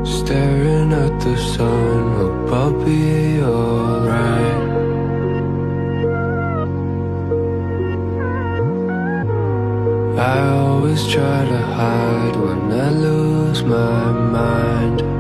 Staring at the sun, hope I'll be alright. I always try to hide when I lose my mind.